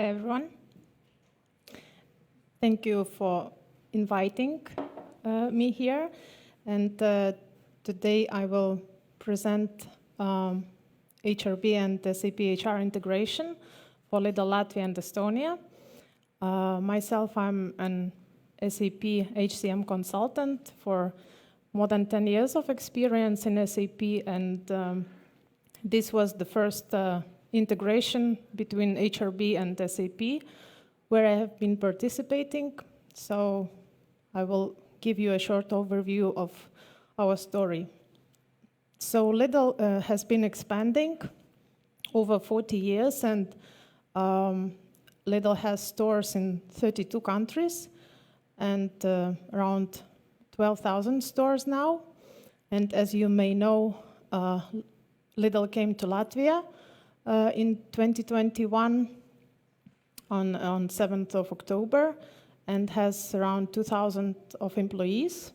Hi, everyone. Thank you for inviting me here. And today I will present HRB and SAP HR integration for Lidl, Latvia, and Estonia. Myself, I'm an SAP HCM consultant for more than 10 years of experience in SAP, and this was the first integration between HRB and SAP, where I have been participating. So I will give you a short overview of our story. So Lidl has been expanding over 40 years, and Lidl has stores in 32 countries and around 12,000 stores now. And as you may know, Lidl came to Latvia in 2021 on 7th of October and has around 2,000 of employees.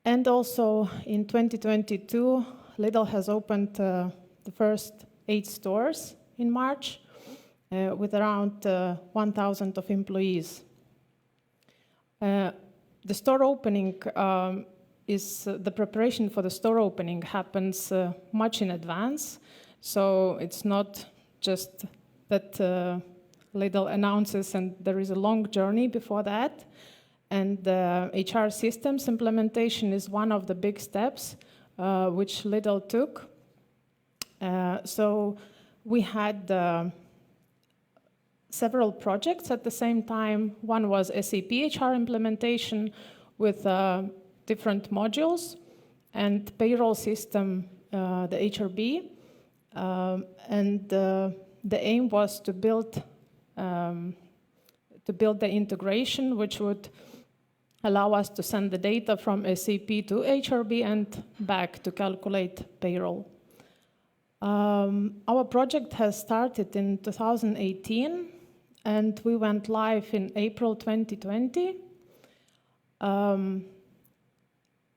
And also in 2022, Lidl has opened the first 8 stores in March with around 1,000 of employees. The store opening the preparation for the store opening happens much in advance. So it's not just that Lidl announces and there is a long journey before that. And the HR systems implementation is one of the big steps which Lidl took. So we had several projects at the same time. One was SAP HR implementation with different modules and payroll system, the HRB. And the aim was to build the integration, which would allow us to send the data from SAP to HRB and back to calculate payroll. Our project has started in 2018, and we went live in April 2020.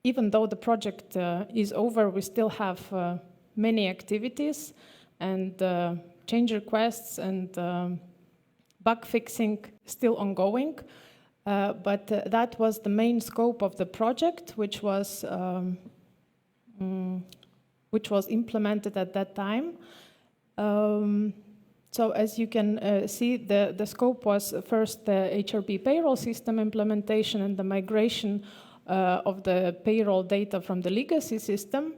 Even though the project is over, we still have many activities and change requests and bug fixing still ongoing. But that was the main scope of the project, which was implemented at that time. So as you can see, the scope was first the HRB payroll system implementation and the migration of the payroll data from the legacy system,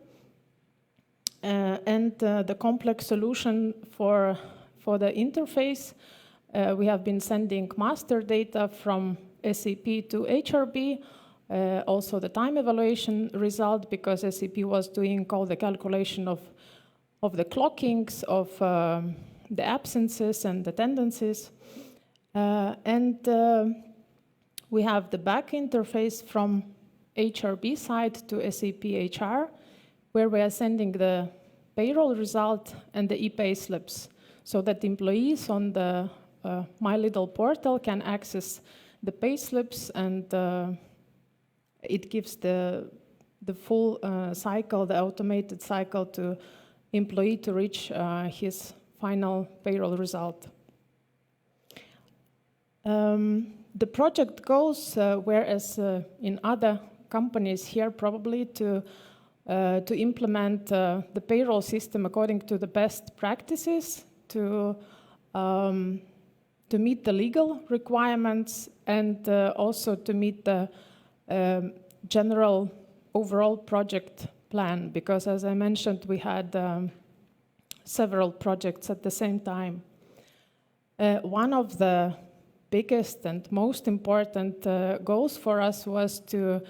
and the complex solution for the interface. We have been sending master data from SAP to HRB, also the time evaluation result, because SAP was doing all the calculation of the clockings, of the absences and attendances. And we have the back interface from HRB side to SAP HR, where we are sending the payroll result and the e-pay slips, so that employees on the My Lidl portal can access the pay slips, and it gives the full cycle, the automated cycle to employee to reach his final payroll result. The project goes, whereas in other companies here probably to implement the payroll system according to the best practices, to meet the legal requirements, and also to meet the general overall project plan, because as I mentioned, we had several projects at the same time. One of the biggest and most important goals for us was to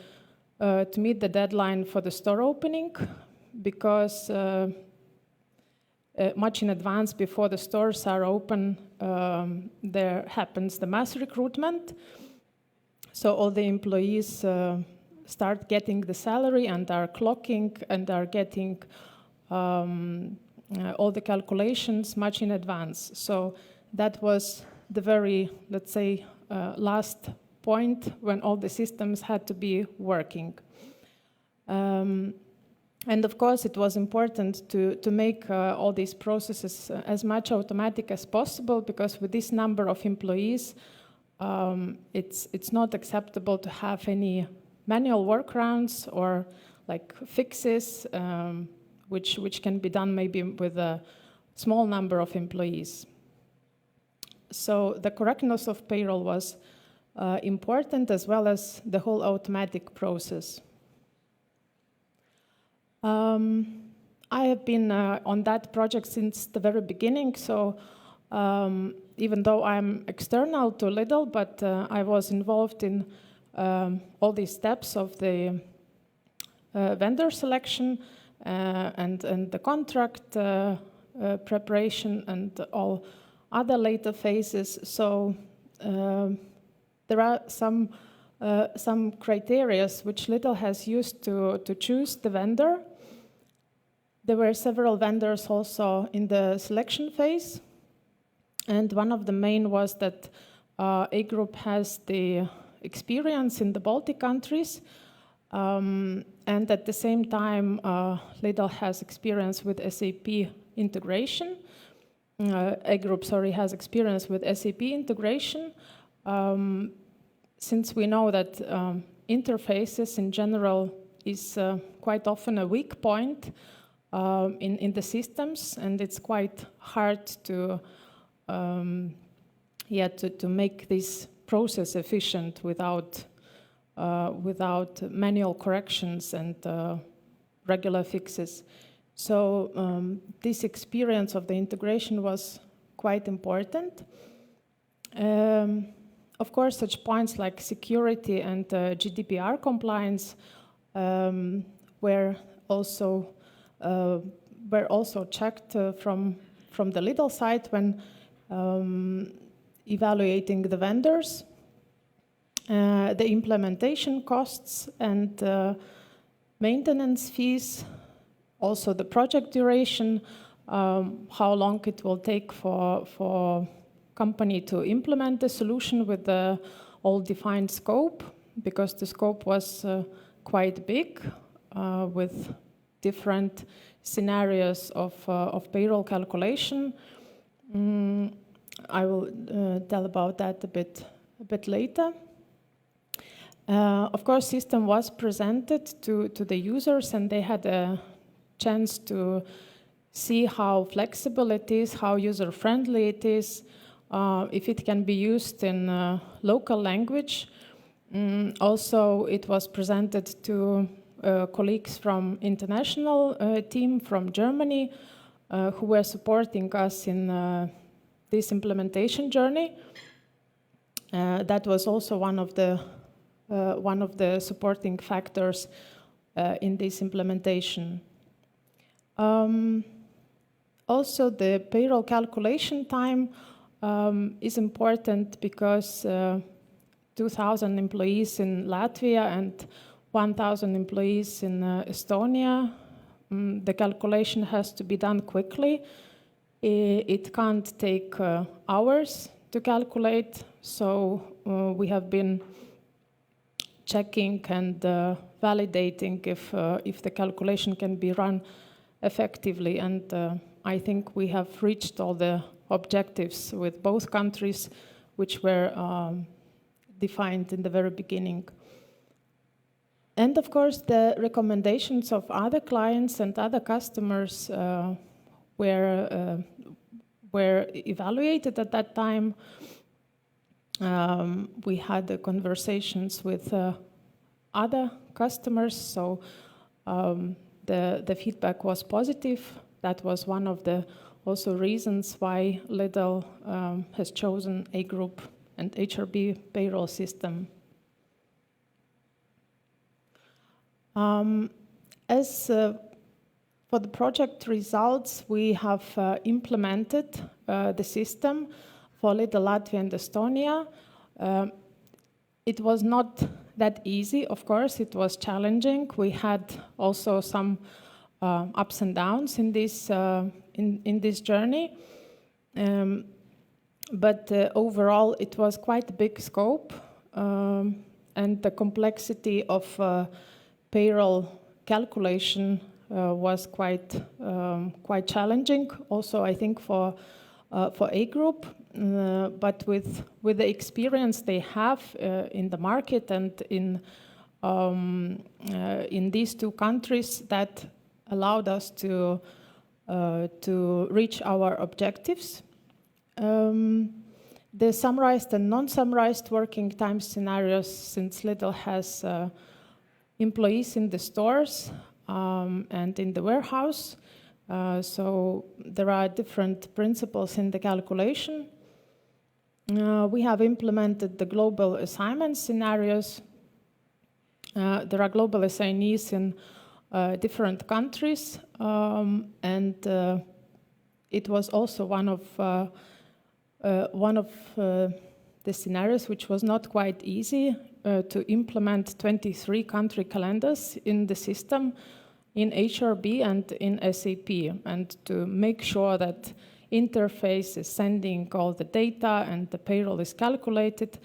meet the deadline for the store opening, because much in advance before the stores are open, there happens the mass recruitment. So all the employees start getting the salary and are clocking and are getting all the calculations much in advance. So that was the very, let's say, last point when all the systems had to be working. And of course, it was important to make all these processes as much automatic as possible, because with this number of employees, it's not acceptable to have any manual workarounds or like fixes, which can be done maybe with a small number of employees. So the correctness of payroll was important, as well as the whole automatic process. I have been on that project since the very beginning, so even though I'm external to Lidl, but I was involved in all these steps of the vendor selection and the contract preparation and all other later phases. So there are some criteria which Lidl has used to choose the vendor. There were several vendors also in the selection phase, and one of the main was that A Group has the experience in the Baltic countries, and at the same time Lidl has experience with SAP integration. A Group, has experience with SAP integration, since we know that interfaces in general is quite often a weak point in the systems, and it's quite hard to make this process efficient without manual corrections and regular fixes. So this experience of the integration was quite important. Of course, such points like security and GDPR compliance were also checked from the Lidl side when evaluating the vendors. The implementation costs and maintenance fees, also the project duration, how long it will take for company to implement the solution with the all defined scope, because the scope was quite big with different scenarios of payroll calculation. I will tell about that a bit later. Of course, system was presented to the users, and they had a chance to see how flexible it is, how user-friendly it is, if it can be used in local language. Also, it was presented to colleagues from international team from Germany who were supporting us in this implementation journey. That was also one of the supporting factors in this implementation. Also, the payroll calculation time is important because 2,000 employees in Latvia and 1,000 employees in Estonia, the calculation has to be done quickly. It can't take hours to calculate, so we have been checking and validating if the calculation can be run effectively, and I think we have reached all the objectives with both countries, which were defined in the very beginning. And of course, the recommendations of other clients and other customers were evaluated at that time. We had conversations with other customers, so the feedback was positive. That was one of the also reasons why Lidl has chosen A Group and HRB payroll system. As for the project results, we have implemented the system for Lidl, Latvia and Estonia. It was not that easy, of course, it was challenging. We had also some ups and downs in this journey. But overall, it was quite a big scope, and the complexity of payroll calculation was quite challenging. Also, I think for A group, but with the experience they have in the market and in these two countries, that allowed us to reach our objectives. The summarized and non-summarized working time scenarios, since Lidl has employees in the stores and in the warehouse, so there are different principles in the calculation. We have implemented the global assignment scenarios. There are global assignees in different countries, and it was also one of the scenarios which was not quite easy to implement 23 country calendars in the system in HRB and in SAP, and to make sure that interface is sending all the data and the payroll is calculated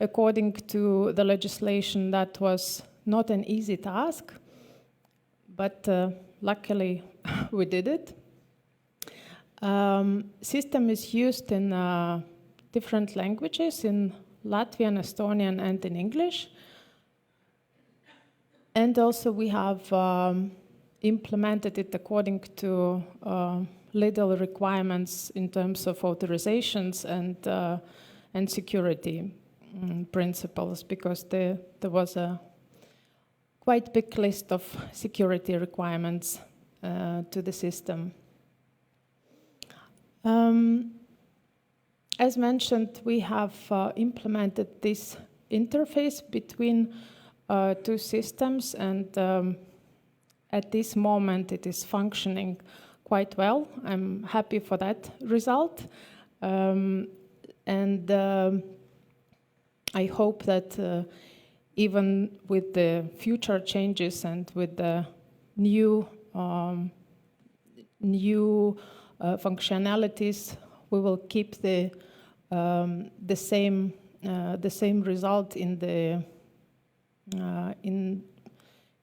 according to the legislation. That was not an easy task, but luckily we did it. System is used in different languages, in Latvian, Estonian, and in English. And also we have implemented it according to Lidl requirements in terms of authorizations and security principles, because there was a quite big list of security requirements to the system. As mentioned, we have implemented this interface between two systems, and at this moment it is functioning quite well. I'm happy for that result. And I hope that even with the future changes and with the new functionalities, we will keep the same result in the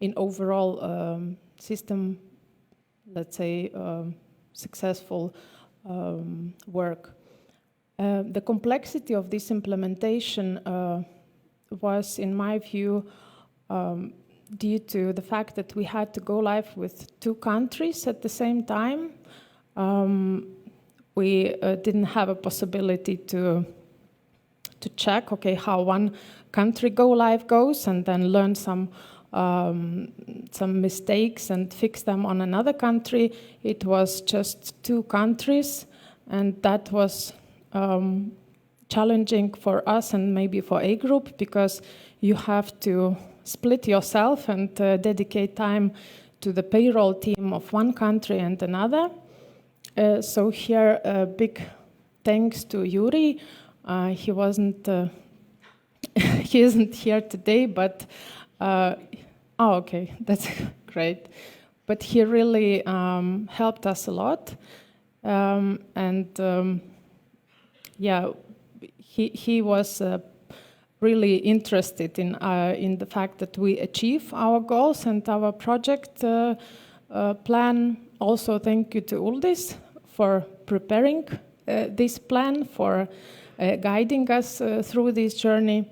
in overall system, let's say, successful work. The complexity of this implementation was, in my view, due to the fact that we had to go live with two countries at the same time. We didn't have a possibility to check, okay, how one country go live goes, and then learn some mistakes and fix them on another country. It was just two countries, and that was challenging for us and maybe for A group, because you have to split yourself and dedicate time to the payroll team of one country and another. So here, big thanks to Yuri. He wasn't, he isn't here today, but oh, okay, that's great. But he really helped us a lot, and yeah, he was really interested in the fact that we achieve our goals and our project plan. Also, thank you to Uldis for preparing this plan, for guiding us through this journey.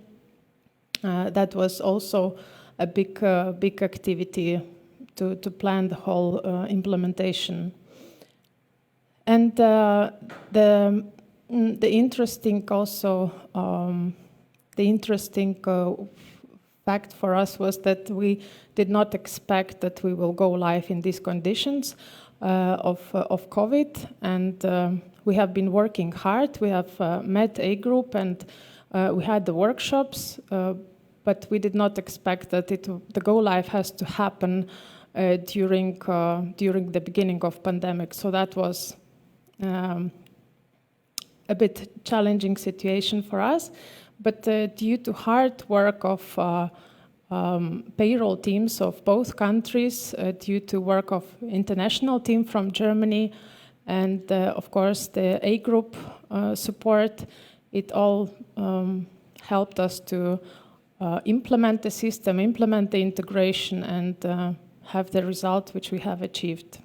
That was also a big activity to plan the whole implementation. And the interesting fact for us was that we did not expect that we will go live in these conditions of COVID, and we have been working hard. We have met A group, and we had the workshops, but we did not expect that the go live has to happen during the beginning of pandemic. So that was a bit challenging situation for us. But due to hard work of payroll teams of both countries, due to work of international team from Germany, and of course the A group support, it all helped us to implement the system, implement the integration, and have the result which we have achieved.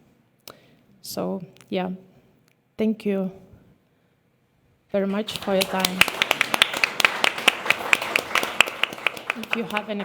So, yeah, thank you very much for your time. If you have any